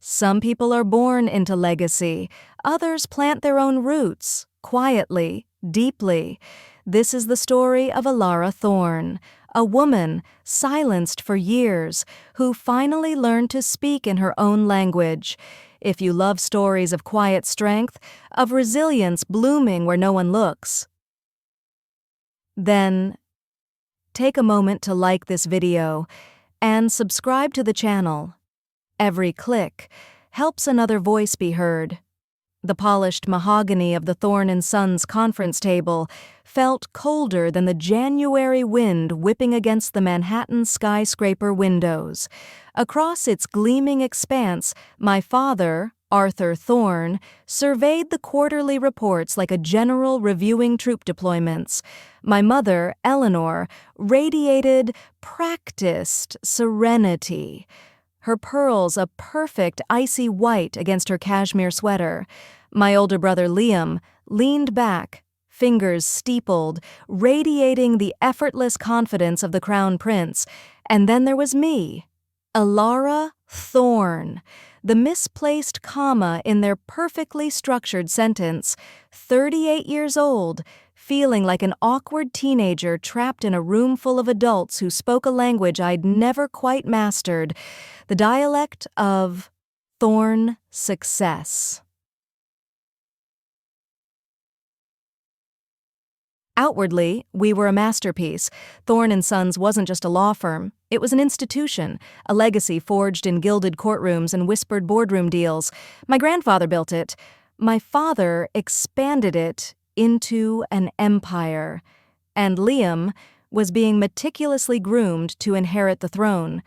Some people are born into legacy. Others plant their own roots, quietly, deeply. This is the story of Elara Thorne, a woman silenced for years who finally learned to speak in her own language. If you love stories of quiet strength, of resilience blooming where no one looks, then take a moment to like this video and subscribe to the channel. Every click helps another voice be heard. The polished mahogany of the Thorne & Sons conference table felt colder than the January wind whipping against the Manhattan skyscraper windows. Across its gleaming expanse, my father, Arthur Thorne, surveyed the quarterly reports like a general reviewing troop deployments. My mother, Eleanor, radiated practiced serenity, her pearls a perfect icy white against her cashmere sweater. My older brother, Liam, leaned back, fingers steepled, radiating the effortless confidence of the Crown Prince. And then there was me, Elara Thorne, the misplaced comma in their perfectly structured sentence, 38 years old, feeling like an awkward teenager trapped in a room full of adults who spoke a language I'd never quite mastered, the dialect of Thorne success. Outwardly, we were a masterpiece. Thorne & Sons wasn't just a law firm. It was an institution, a legacy forged in gilded courtrooms and whispered boardroom deals. My grandfather built it. My father expanded it into an empire. And Liam was being meticulously groomed to inherit the throne.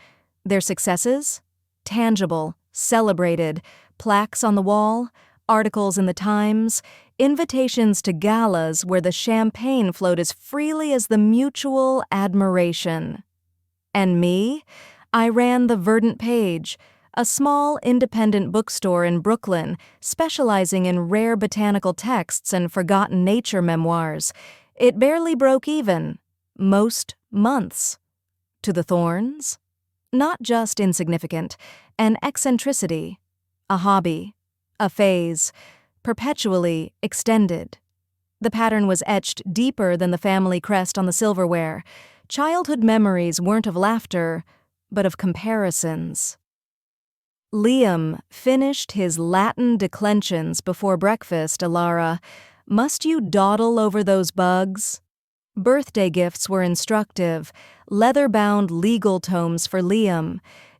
Their successes? Tangible, celebrated, plaques on the wall, articles in the Times, invitations to galas where the champagne flowed as freely as the mutual admiration. And me? I ran the Verdant Page, a small independent bookstore in Brooklyn specializing in rare botanical texts and forgotten nature memoirs. It barely broke even, most months. To the Thornes? Not just insignificant, an eccentricity, a hobby, a phase, perpetually extended. The pattern was etched deeper than the family crest on the silverware. Childhood memories weren't of laughter, but of comparisons. Liam finished his Latin declensions before breakfast, Elara. Must you dawdle over those bugs? Birthday gifts were instructive, leather-bound legal tomes for Liam,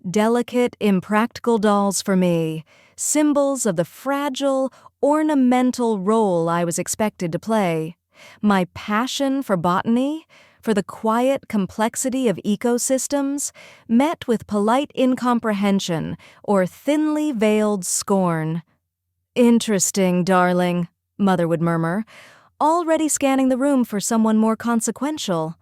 delicate, impractical dolls for me, symbols of the fragile, ornamental role I was expected to play. My passion for botany, for the quiet complexity of ecosystems, met with polite incomprehension or thinly veiled scorn. "Interesting, darling," Mother would murmur, already scanning the room for someone more consequential.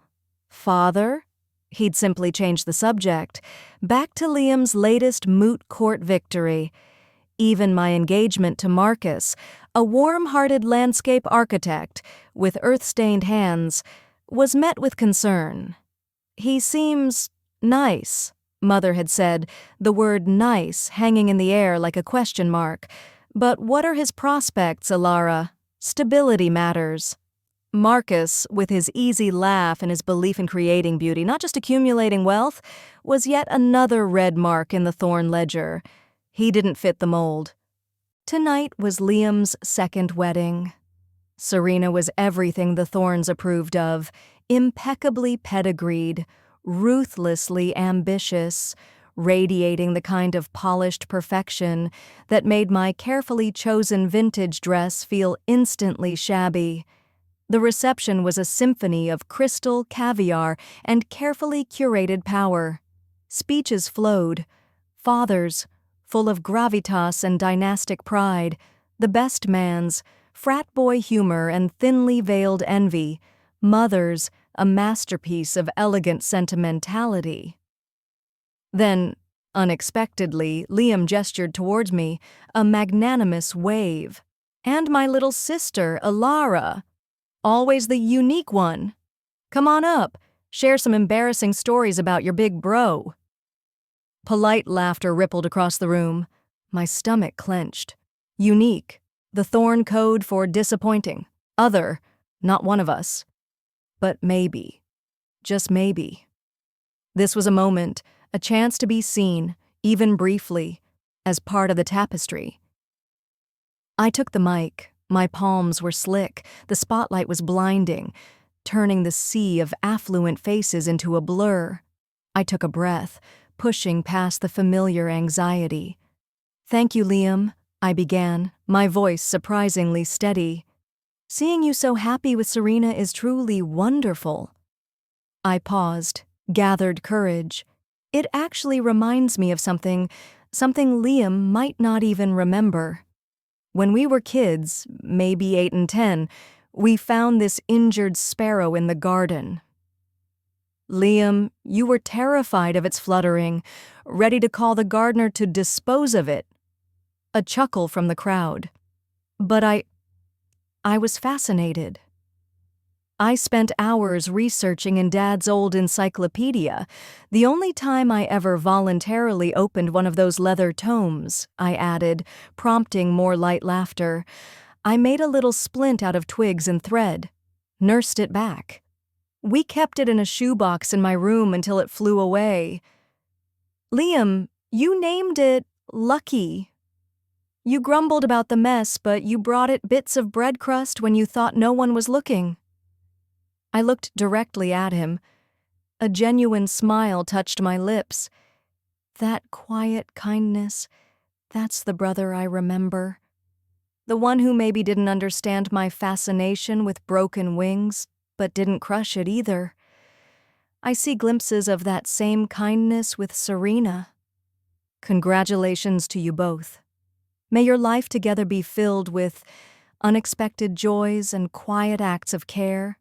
"Father?" He'd simply change the subject, back to Liam's latest moot court victory. Even my engagement to Marcus, a warm-hearted landscape architect with earth-stained hands, was met with concern. "He seems nice," Mother had said, the word nice hanging in the air like a question mark. "But what are his prospects, Elara? Stability matters." Marcus, with his easy laugh and his belief in creating beauty, not just accumulating wealth, was yet another red mark in the Thorne ledger. He didn't fit the mold. Tonight was Liam's second wedding. Serena was everything the Thornes approved of, impeccably pedigreed, ruthlessly ambitious, radiating the kind of polished perfection that made my carefully chosen vintage dress feel instantly shabby. The reception was a symphony of crystal, caviar, and carefully curated power. Speeches flowed. Fathers, full of gravitas and dynastic pride, the best man's, frat boy humor and thinly veiled envy, mothers, a masterpiece of elegant sentimentality. Then, unexpectedly, Liam gestured towards me, a magnanimous wave. "And my little sister, Elara. Always the unique one. Come on up, share some embarrassing stories about your big bro." Polite laughter rippled across the room. My stomach clenched. Unique, the Thorne code for disappointing. Other, not one of us. But maybe, just maybe. This was a moment, a chance to be seen, even briefly, as part of the tapestry. I took the mic. My palms were slick, the spotlight was blinding, turning the sea of affluent faces into a blur. I took a breath, pushing past the familiar anxiety. "Thank you, Liam," I began, my voice surprisingly steady. "Seeing you so happy with Serena is truly wonderful." I paused, gathered courage. It actually reminds me of something Liam might not even remember. When we were kids, maybe 8 and 10, we found this injured sparrow in the garden. Liam, you were terrified of its fluttering, ready to call the gardener to dispose of it. A chuckle from the crowd. But I was fascinated. I spent hours researching in Dad's old encyclopedia, the only time I ever voluntarily opened one of those leather tomes, I added, prompting more light laughter. I made a little splint out of twigs and thread, nursed it back. We kept it in a shoebox in my room until it flew away. Liam, you named it Lucky. You grumbled about the mess, but you brought it bits of bread crust when you thought no one was looking. I looked directly at him. A genuine smile touched my lips. That quiet kindness, that's the brother I remember. The one who maybe didn't understand my fascination with broken wings, but didn't crush it either. I see glimpses of that same kindness with Serena. Congratulations to you both. May your life together be filled with unexpected joys and quiet acts of care.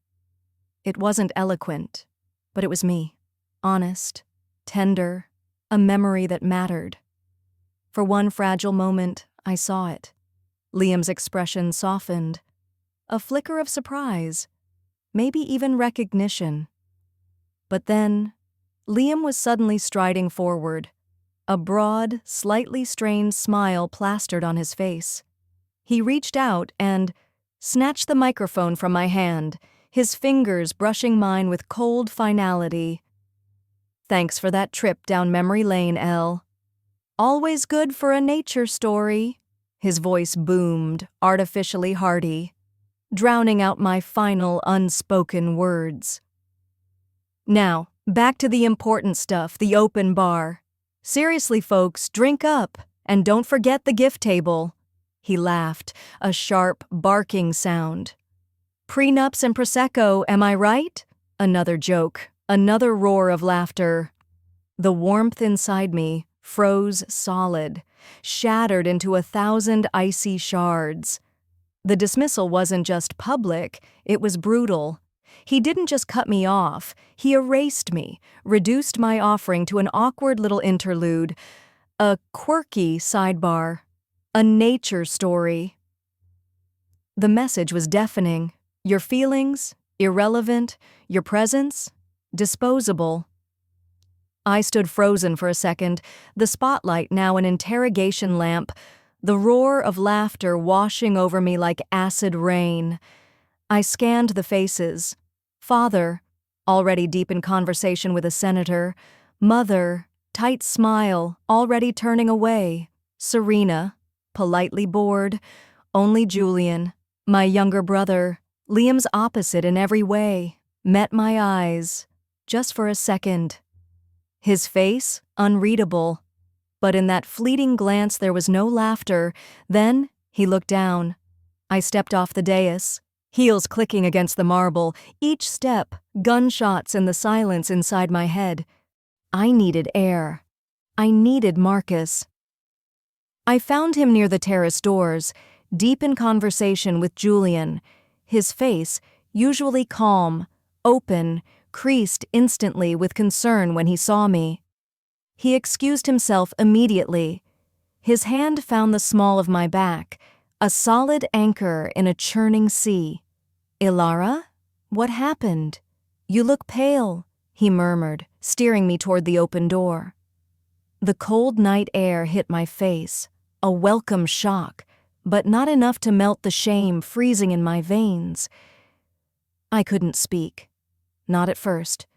It wasn't eloquent, but it was me, honest, tender, a memory that mattered. For one fragile moment, I saw it. Liam's expression softened. A flicker of surprise, maybe even recognition. But then, Liam was suddenly striding forward, a broad, slightly strained smile plastered on his face. He reached out and snatched the microphone from my hand, his fingers brushing mine with cold finality. "Thanks for that trip down memory lane, Elle. Always good for a nature story." His voice boomed, artificially hearty, drowning out my final unspoken words. "Now, back to the important stuff, the open bar. Seriously, folks, drink up, and don't forget the gift table." He laughed, a sharp, barking sound. "Prenups and Prosecco, am I right?" Another joke, another roar of laughter. The warmth inside me froze solid, shattered into 1,000 icy shards. The dismissal wasn't just public, it was brutal. He didn't just cut me off, he erased me, reduced my offering to an awkward little interlude, a quirky sidebar, a nature story. The message was deafening. Your feelings, irrelevant, your presence, disposable. I stood frozen for a second, the spotlight now an interrogation lamp, the roar of laughter washing over me like acid rain. I scanned the faces. Father, already deep in conversation with a senator. Mother, tight smile, already turning away. Serena, politely bored. Only Julian, my younger brother, Liam's opposite in every way, met my eyes, just for a second. His face, unreadable, but in that fleeting glance there was no laughter. Then he looked down. I stepped off the dais, heels clicking against the marble, each step gunshots in the silence inside my head. I needed air. I needed Marcus. I found him near the terrace doors, deep in conversation with Julian, his face, usually calm, open, creased instantly with concern when he saw me. He excused himself immediately. His hand found the small of my back, a solid anchor in a churning sea. "Elara? What happened? You look pale," he murmured, steering me toward the open door. The cold night air hit my face, A welcome shock, but not enough to melt the shame freezing in my veins. I couldn't speak. Not at first.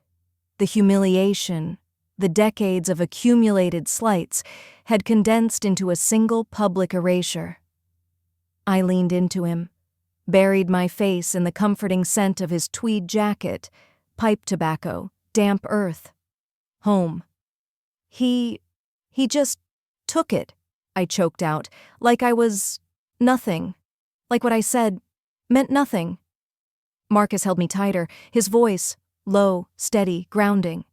The humiliation, the decades of accumulated slights, had condensed into a single public erasure. I leaned into him, buried my face in the comforting scent of his tweed jacket, pipe tobacco, damp earth. Home. He just took it, I choked out, like I was nothing. Like what I said meant nothing. Marcus held me tighter, his voice low, steady, grounding.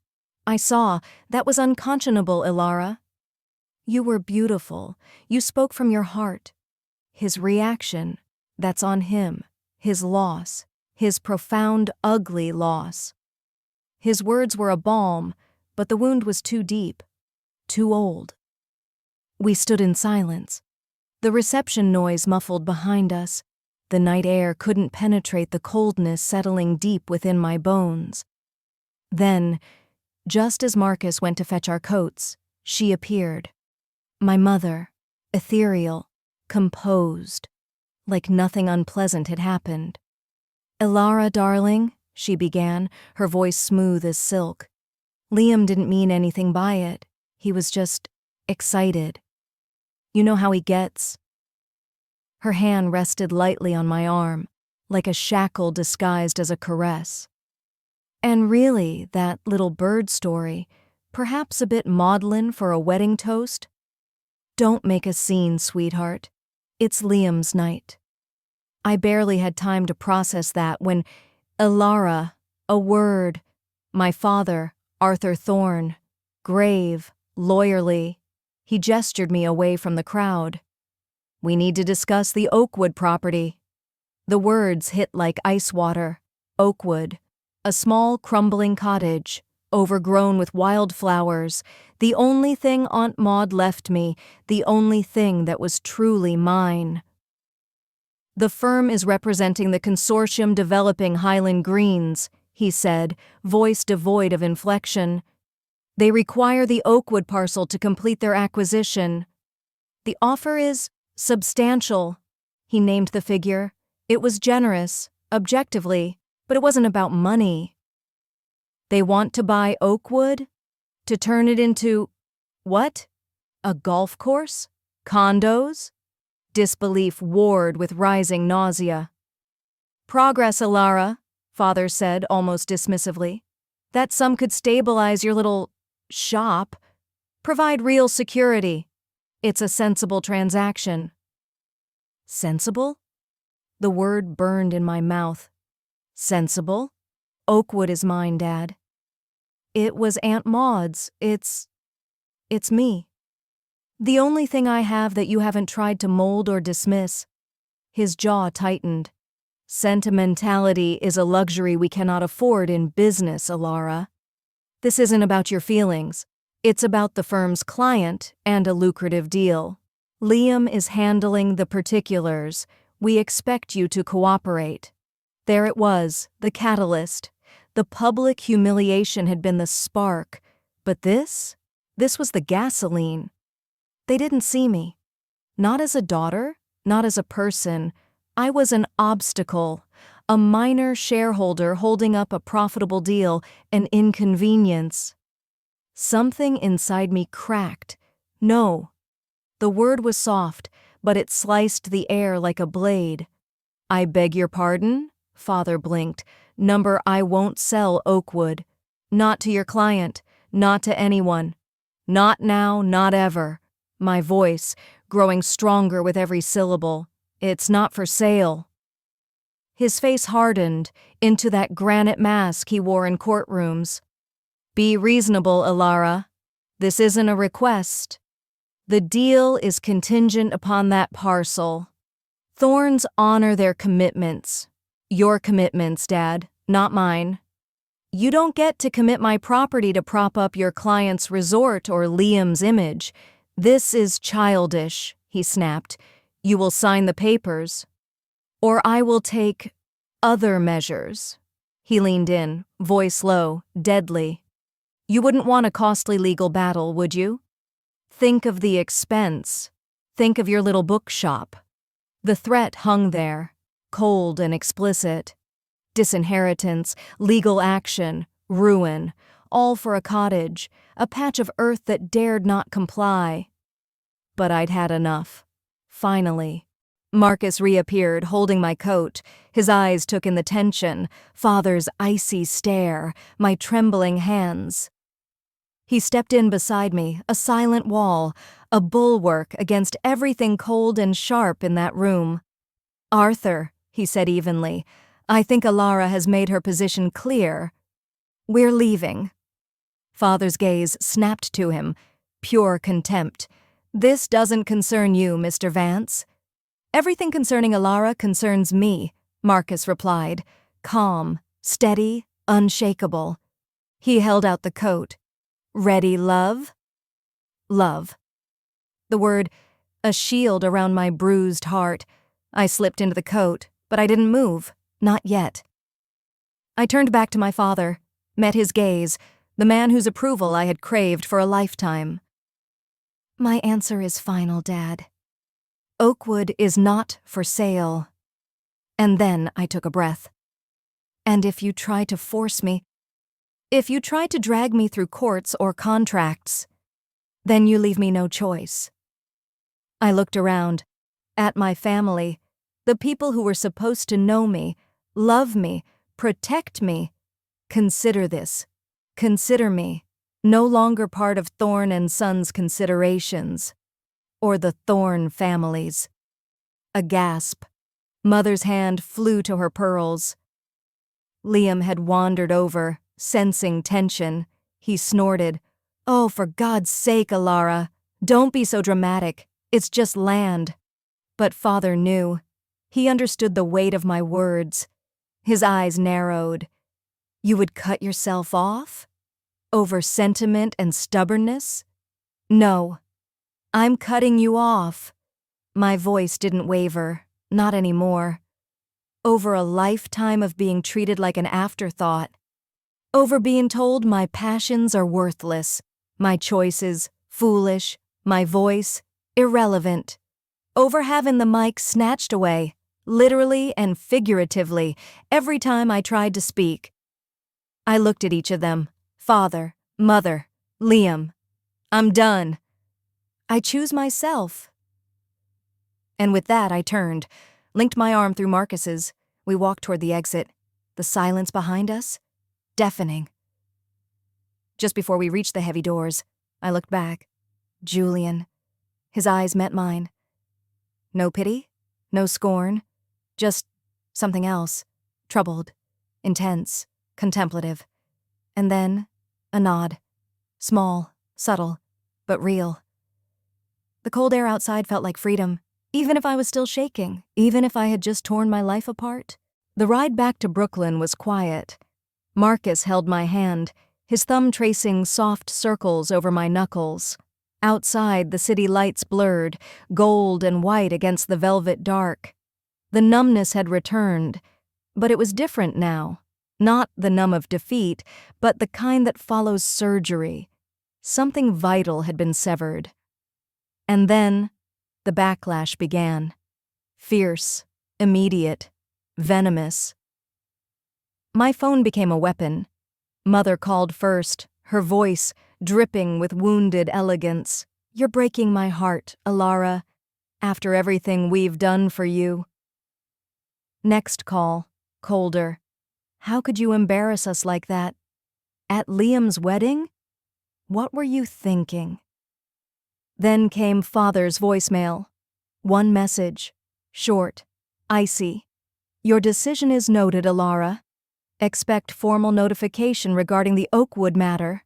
I saw that was unconscionable, Elara. You were beautiful. You spoke from your heart. His reaction, that's on him. His loss. His profound, ugly loss. His words were a balm, but the wound was too deep. Too old. We stood in silence. The reception noise muffled behind us. The night air couldn't penetrate the coldness settling deep within my bones. Then, just as Marcus went to fetch our coats, she appeared. My mother, ethereal, composed, like nothing unpleasant had happened. "Elara, darling," she began, her voice smooth as silk. Liam didn't mean anything by it. He was just excited. You know how he gets. Her hand rested lightly on my arm, like a shackle disguised as a caress. And really, that little bird story, perhaps a bit maudlin for a wedding toast? Don't make a scene, sweetheart. It's Liam's night. I barely had time to process that when Elara, a word, my father, Arthur Thorne, grave, lawyerly, he gestured me away from the crowd. We need to discuss the Oakwood property. The words hit like ice water. Oakwood, a small crumbling cottage, overgrown with wildflowers, the only thing Aunt Maud left me, the only thing that was truly mine. The firm is representing the consortium developing Highland Greens, he said, voice devoid of inflection. They require the Oakwood parcel to complete their acquisition. The offer is substantial. He named the figure. It was generous, objectively, but it wasn't about money. They want to buy Oakwood? To turn it into, what? A golf course? Condos? Disbelief warred with rising nausea. Progress, Elara, Father said almost dismissively. That sum could stabilize your little shop. Provide real security. It's a sensible transaction. Sensible? The word burned in my mouth. Sensible? Oakwood is mine, Dad. It was Aunt Maud's. It's me. The only thing I have that you haven't tried to mold or dismiss. His jaw tightened. Sentimentality is a luxury we cannot afford in business, Elara. This isn't about your feelings. It's about the firm's client and a lucrative deal. Liam is handling the particulars. We expect you to cooperate. There it was, the catalyst. The public humiliation had been the spark. But this was the gasoline. They didn't see me. Not as a daughter, not as a person. I was an obstacle, a minor shareholder holding up a profitable deal, an inconvenience. Something inside me cracked. No. The word was soft, but it sliced the air like a blade. I beg your pardon? Father blinked. Number, I won't sell Oakwood. Not to your client, not to anyone. Not now, not ever. My voice, growing stronger with every syllable. It's not for sale. His face hardened into that granite mask he wore in courtrooms. Be reasonable, Elara. This isn't a request. The deal is contingent upon that parcel. Thorns honor their commitments. Your commitments, Dad, not mine. You don't get to commit my property to prop up your client's resort or Liam's image. This is childish, he snapped. You will sign the papers. Or I will take other measures. He leaned in, voice low, deadly. You wouldn't want a costly legal battle, would you? Think of the expense. Think of your little bookshop. The threat hung there, cold and explicit. Disinheritance, legal action, ruin, all for a cottage, a patch of earth that dared not comply. But I'd had enough. Finally. Marcus reappeared, holding my coat. His eyes took in the tension, Father's icy stare, my trembling hands. He stepped in beside me, a silent wall, a bulwark against everything cold and sharp in that room. "Arthur," he said evenly, "I think Elara has made her position clear. We're leaving." Father's gaze snapped to him, pure contempt. "This doesn't concern you, Mr. Vance." "Everything concerning Elara concerns me," Marcus replied, calm, steady, unshakable. He held out the coat. "Ready, love?" Love. The word, a shield around my bruised heart. I slipped into the coat, but I didn't move, not yet. I turned back to my father, met his gaze, the man whose approval I had craved for a lifetime. "My answer is final, Dad. Oakwood is not for sale." And then I took a breath. "And if you try to force me, if you try to drag me through courts or contracts, then you leave me no choice." I looked around, at my family, the people who were supposed to know me, love me, protect me. Consider this. Consider me, no longer part of Thorne and Sons' considerations, or the Thorne family's. A gasp. Mother's hand flew to her pearls. Liam had wandered over, sensing tension. He snorted, "Oh, for God's sake, Elara, don't be so dramatic. It's just land." But Father knew. He understood the weight of my words. His eyes narrowed. "You would cut yourself off? Over sentiment and stubbornness?" "No. I'm cutting you off." My voice didn't waver, not anymore. "Over a lifetime of being treated like an afterthought. Over being told my passions are worthless, my choices foolish, my voice irrelevant. Over having the mic snatched away, literally and figuratively, every time I tried to speak." I looked at each of them, father, mother, Liam. "I'm done. I choose myself." And with that I turned, linked my arm through Marcus's. We walked toward the exit, the silence behind us, deafening. Just before we reached the heavy doors, I looked back. Julian. His eyes met mine. No pity, no scorn, just something else, troubled, intense, contemplative. And then, a nod. Small, subtle, but real. The cold air outside felt like freedom, even if I was still shaking, even if I had just torn my life apart. The ride back to Brooklyn was quiet. Marcus held my hand, his thumb tracing soft circles over my knuckles. Outside, the city lights blurred, gold and white against the velvet dark. The numbness had returned, but it was different now. Not the numb of defeat, but the kind that follows surgery. Something vital had been severed. And then, the backlash began. Fierce, immediate, venomous. My phone became a weapon. Mother called first, her voice dripping with wounded elegance. "You're breaking my heart, Elara, after everything we've done for you." Next call, colder. "How could you embarrass us like that? At Liam's wedding? What were you thinking?" Then came Father's voicemail. One message, short, icy. "Your decision is noted, Elara. Expect formal notification regarding the Oakwood matter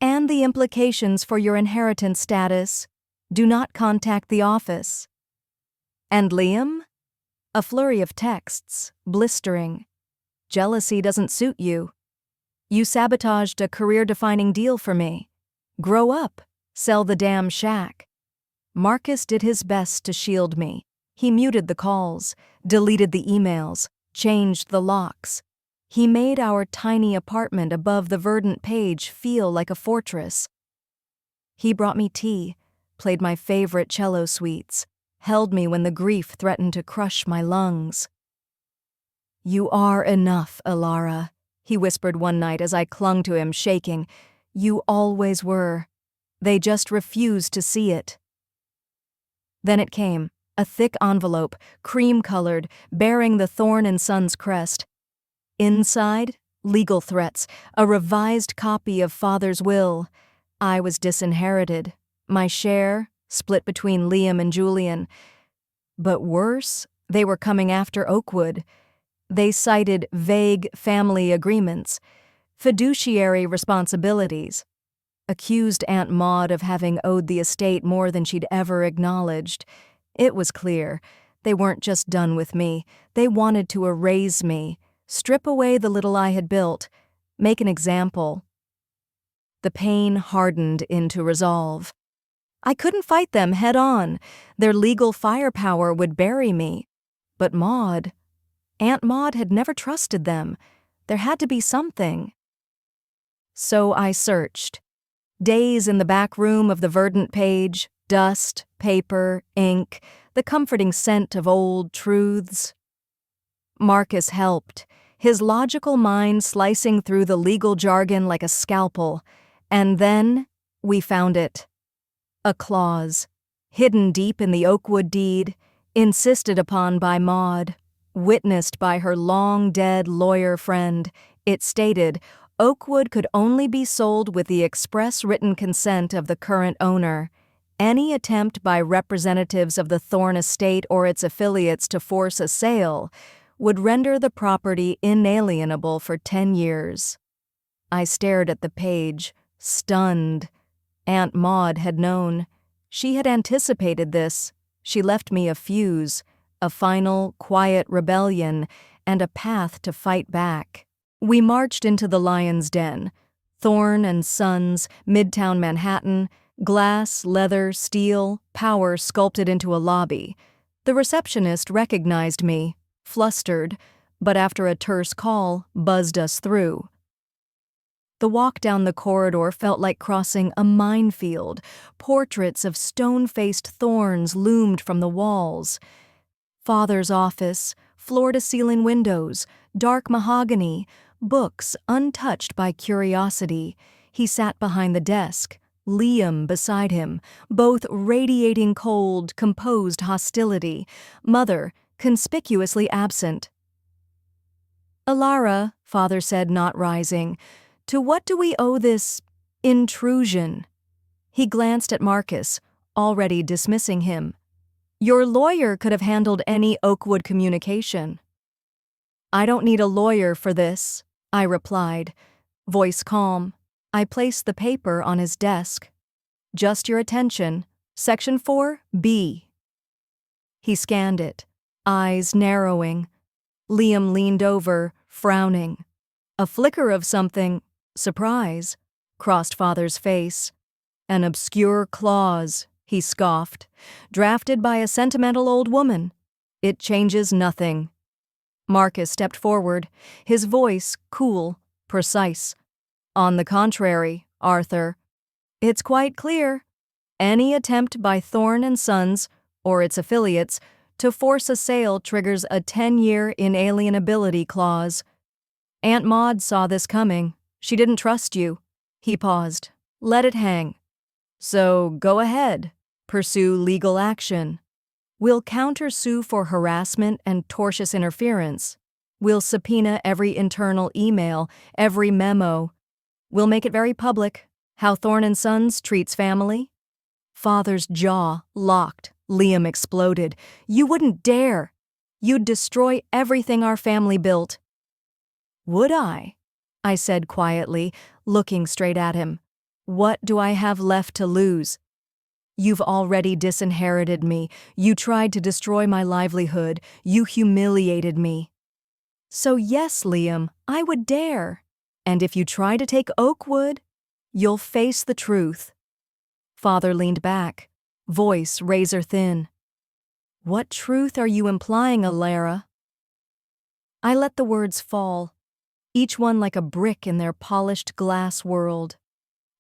and the implications for your inheritance status. Do not contact the office." And Liam? A flurry of texts, blistering. "Jealousy doesn't suit you. You sabotaged a career-defining deal for me. Grow up, sell the damn shack." Marcus did his best to shield me. He muted the calls, deleted the emails, changed the locks. He made our tiny apartment above the verdant page feel like a fortress. He brought me tea, played my favorite cello suites, held me when the grief threatened to crush my lungs. "You are enough, Elara," he whispered one night as I clung to him, shaking. "You always were. They just refused to see it." Then it came, a thick envelope, cream-colored, bearing the Thorne and Sons crest. Inside, legal threats, a revised copy of Father's will. I was disinherited. My share, split between Liam and Julian. But worse, they were coming after Oakwood. They cited vague family agreements, fiduciary responsibilities, accused Aunt Maud of having owed the estate more than she'd ever acknowledged. It was clear. They weren't just done with me. They wanted to erase me, strip away the little I had built, make an example. The pain hardened into resolve. I couldn't fight them head on. Their legal firepower would bury me. But Aunt Maud had never trusted them. There had to be something. So I searched. Days in the back room of the verdant page, dust, paper, ink, the comforting scent of old truths. Marcus helped, his logical mind slicing through the legal jargon like a scalpel. And then we found it. A clause, hidden deep in the Oakwood deed, insisted upon by Maud, witnessed by her long-dead lawyer friend. It stated, Oakwood could only be sold with the express written consent of the current owner. Any attempt by representatives of the Thorne estate or its affiliates to force a sale would render the property inalienable for 10 years. I stared at the page, stunned. Aunt Maud had known. She had anticipated this. She left me a fuse, a final, quiet rebellion, and a path to fight back. We marched into the Lion's Den. Thorne and Sons, Midtown Manhattan, glass, leather, steel, power sculpted into a lobby. The receptionist recognized me, flustered, but after a terse call, buzzed us through. The walk down the corridor felt like crossing a minefield. Portraits of stone-faced Thornes loomed from the walls. Father's office, floor-to-ceiling windows, dark mahogany, books untouched by curiosity. He sat behind the desk, Liam beside him, both radiating cold, composed hostility. Mother, conspicuously absent. "Elara," Father said, not rising, "to what do we owe this intrusion?" He glanced at Marcus, already dismissing him. "Your lawyer could have handled any Oakwood communication." "I don't need a lawyer for this," I replied, voice calm. I placed the paper on his desk. "Just your attention. Section 4B. He scanned it, eyes narrowing. Liam leaned over, frowning. A flicker of something, surprise, crossed Father's face. "An obscure clause," he scoffed, "drafted by a sentimental old woman. It changes nothing." Marcus stepped forward, his voice cool, precise. "On the contrary, Arthur, it's quite clear. Any attempt by Thorne and Sons, or its affiliates, to force a sale triggers a 10-year inalienability clause. Aunt Maud saw this coming. She didn't trust you." He paused. "Let it hang. So go ahead. Pursue legal action. We'll countersue for harassment and tortious interference. We'll subpoena every internal email, every memo. We'll make it very public, how Thorne and Sons treats family." Father's jaw locked. Liam exploded. "You wouldn't dare. You'd destroy everything our family built." "Would I?" I said quietly, looking straight at him. "What do I have left to lose? You've already disinherited me. You tried to destroy my livelihood. You humiliated me." "So yes, Liam, I would dare. And if you try to take Oakwood, you'll face the truth." Father leaned back, voice razor-thin. "What truth are you implying, Elara?" I let the words fall, each one like a brick in their polished glass world.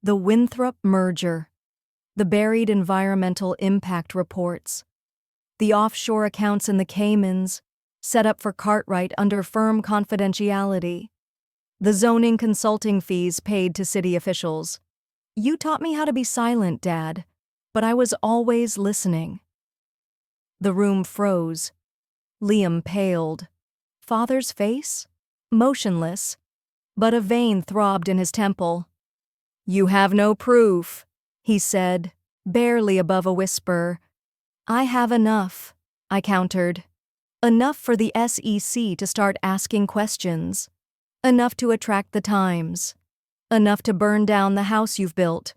The Winthrop merger. The buried environmental impact reports, the offshore accounts in the Caymans, set up for Cartwright under firm confidentiality, the zoning consulting fees paid to city officials. You taught me how to be silent, Dad, but I was always listening. The room froze. Liam paled. Father's face? Motionless, but a vein throbbed in his temple. You have no proof, he said, barely above a whisper. I have enough, I countered. Enough for the SEC to start asking questions. Enough to attract the Times. Enough to burn down the house you've built.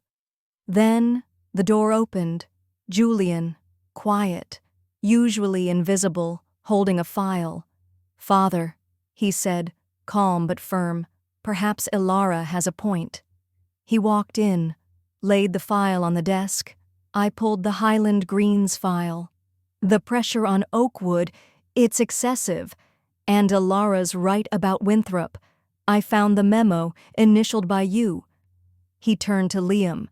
Then the door opened. Julian, quiet, usually invisible, holding a file. Father, he said, calm but firm, perhaps Elara has a point. He walked in, laid the file on the desk. I pulled the Highland Greens file. The pressure on Oakwood, it's excessive. And Elara's right about Winthrop. I found the memo, initialed by you. He turned to Liam.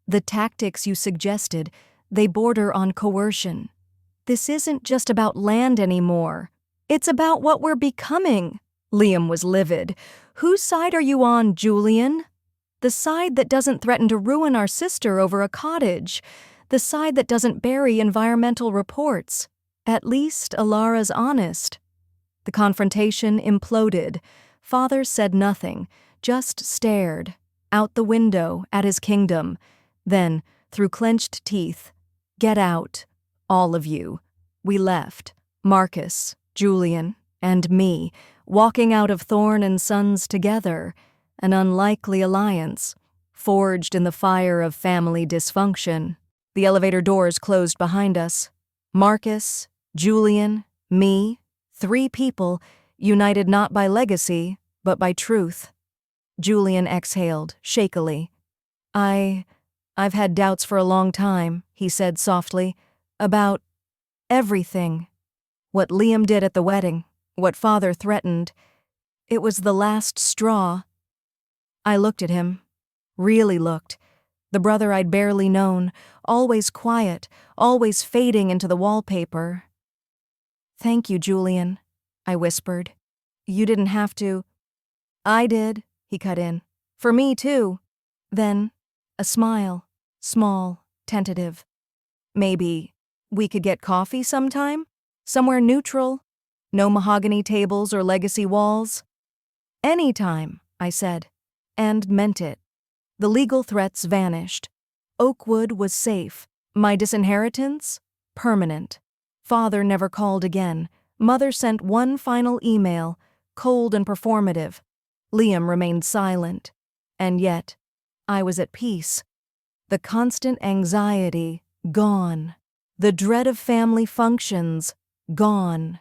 The tactics you suggested, they border on coercion. This isn't just about land anymore. It's about what we're becoming. Liam was livid. Whose side are you on, Julian? The side that doesn't threaten to ruin our sister over a cottage. The side that doesn't bury environmental reports. At least Elara's honest. The confrontation imploded. Father said nothing, just stared, out the window at his kingdom. Then, through clenched teeth, get out, all of you. We left, Marcus, Julian, and me, walking out of Thorne and Sons together, an unlikely alliance, forged in the fire of family dysfunction. The elevator doors closed behind us. Marcus, Julian, me, 3 people, united not by legacy, but by truth. Julian exhaled, shakily. I've had doubts for a long time, he said softly, about everything. What Liam did at the wedding, what Father threatened. It was the last straw. I looked at him, really looked. The brother I'd barely known, always quiet, always fading into the wallpaper. Thank you, Julian, I whispered. You didn't have to. I did, he cut in. For me, too. Then, a smile, small, tentative. Maybe we could get coffee sometime? Somewhere neutral? No mahogany tables or legacy walls? Anytime, I said, and meant it. The legal threats vanished. Oakwood was safe. My disinheritance? Permanent. Father never called again. Mother sent one final email, cold and performative. Liam remained silent. And yet, I was at peace. The constant anxiety, gone. The dread of family functions, gone.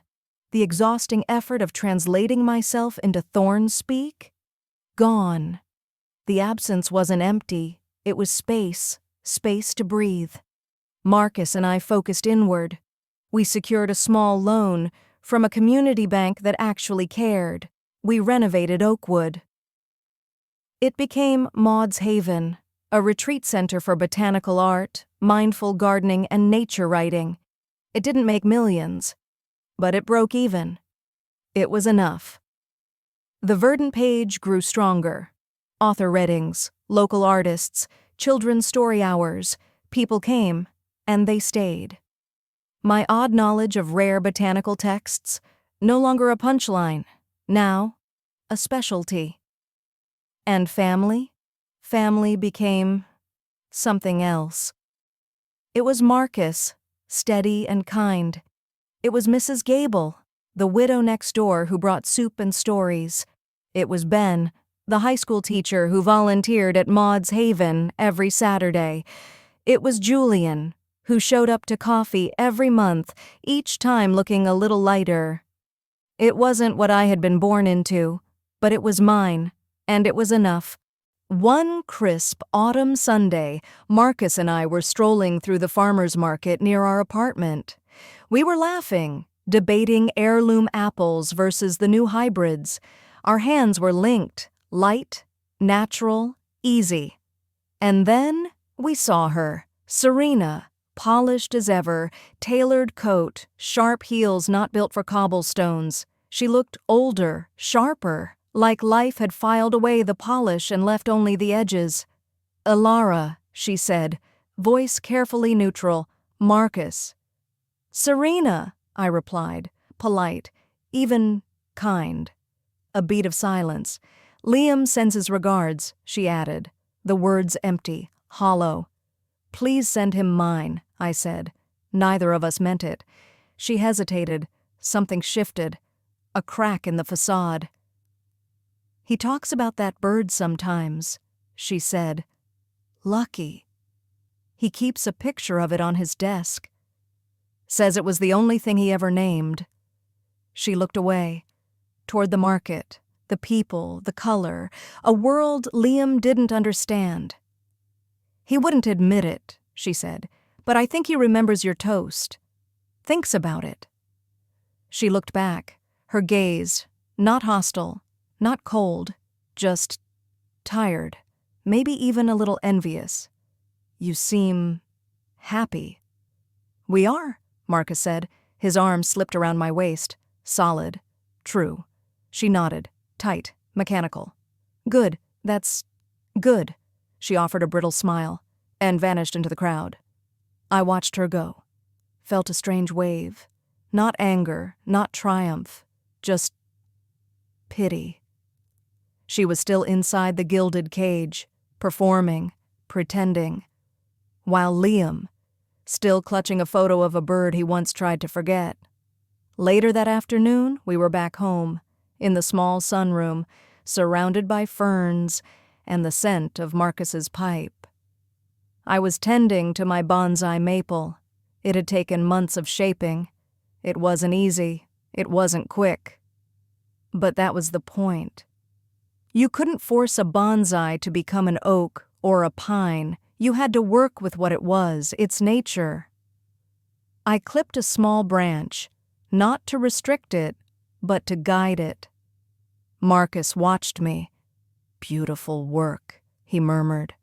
The exhausting effort of translating myself into Thorne speak, gone. The absence wasn't empty, it was space, space to breathe. Marcus and I focused inward. We secured a small loan from a community bank that actually cared. We renovated Oakwood. It became Maud's Haven, a retreat center for botanical art, mindful gardening, and nature writing. It didn't make millions, but it broke even. It was enough. The Verdant page grew stronger. Author readings, local artists, children's story hours. People came, and they stayed. My odd knowledge of rare botanical texts, no longer a punchline, now a specialty. And family? Family became something else. It was Marcus, steady and kind. It was Mrs. Gable, the widow next door who brought soup and stories. It was Ben, the high school teacher who volunteered at Maud's Haven every Saturday. It was Julian, who showed up to coffee every month, each time looking a little lighter. It wasn't what I had been born into, but it was mine, and it was enough. One crisp autumn Sunday, Marcus and I were strolling through the farmer's market near our apartment. We were laughing, debating heirloom apples versus the new hybrids. Our hands were linked, light, natural, easy. And then we saw her. Serena, polished as ever, tailored coat, sharp heels not built for cobblestones. She looked older, sharper, like life had filed away the polish and left only the edges. "Elara," she said, voice carefully neutral. "Marcus." "Serena," I replied, polite, even kind. A beat of silence. "Liam sends his regards," she added, the words empty, hollow. "Please send him mine," I said. Neither of us meant it. She hesitated. Something shifted. A crack in the facade. "He talks about that bird sometimes," she said. "Lucky. He keeps a picture of it on his desk. Says it was the only thing he ever named." She looked away, toward the market, the people, the color, a world Liam didn't understand. "He wouldn't admit it," she said, "but I think he remembers your toast. Thinks about it." She looked back, her gaze, not hostile, not cold, just tired, maybe even a little envious. "You seem happy." "We are," Marcus said. His arm slipped around my waist. Solid. True. She nodded. Tight. Mechanical. "Good. That's good." She offered a brittle smile and vanished into the crowd. I watched her go. Felt a strange wave. Not anger, not triumph. Just pity. She was still inside the gilded cage, performing, pretending, while Liam, still clutching a photo of a bird he once tried to forget. Later that afternoon, we were back home, in the small sunroom, surrounded by ferns and the scent of Marcus's pipe. I was tending to my bonsai maple. It had taken months of shaping. It wasn't easy. It wasn't quick. But that was the point. You couldn't force a bonsai to become an oak or a pine. You had to work with what it was, its nature. I clipped a small branch, not to restrict it, but to guide it. Marcus watched me. "Beautiful work," he murmured.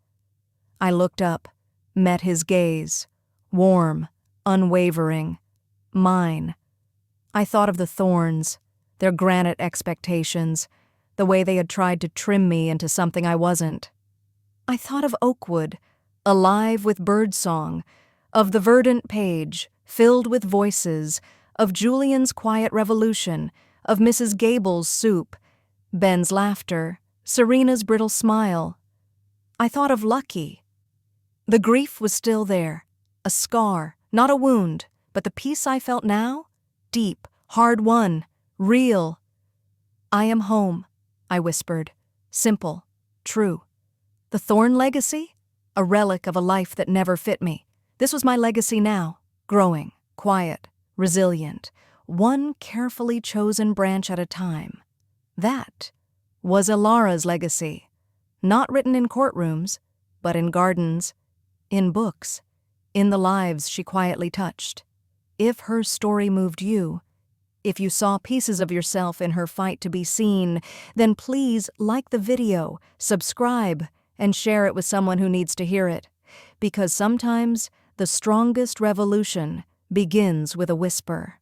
I looked up, met his gaze, warm, unwavering, mine. I thought of the thorns, their granite expectations, the way they had tried to trim me into something I wasn't. I thought of Oakwood, alive with birdsong, of the verdant page, filled with voices, of Julian's quiet revolution, of Mrs. Gable's soup, Ben's laughter, Serena's brittle smile. I thought of Lucky. The grief was still there, a scar, not a wound, but the peace I felt now, deep, hard-won, real. "I am home," I whispered, simple, true. The Thorne legacy? A relic of a life that never fit me. This was my legacy now, growing, quiet, resilient, one carefully chosen branch at a time. That was Elara's legacy, not written in courtrooms, but in gardens, in books, in the lives she quietly touched. If her story moved you, if you saw pieces of yourself in her fight to be seen, then please like the video, subscribe, and share it with someone who needs to hear it. Because sometimes the strongest revolution begins with a whisper.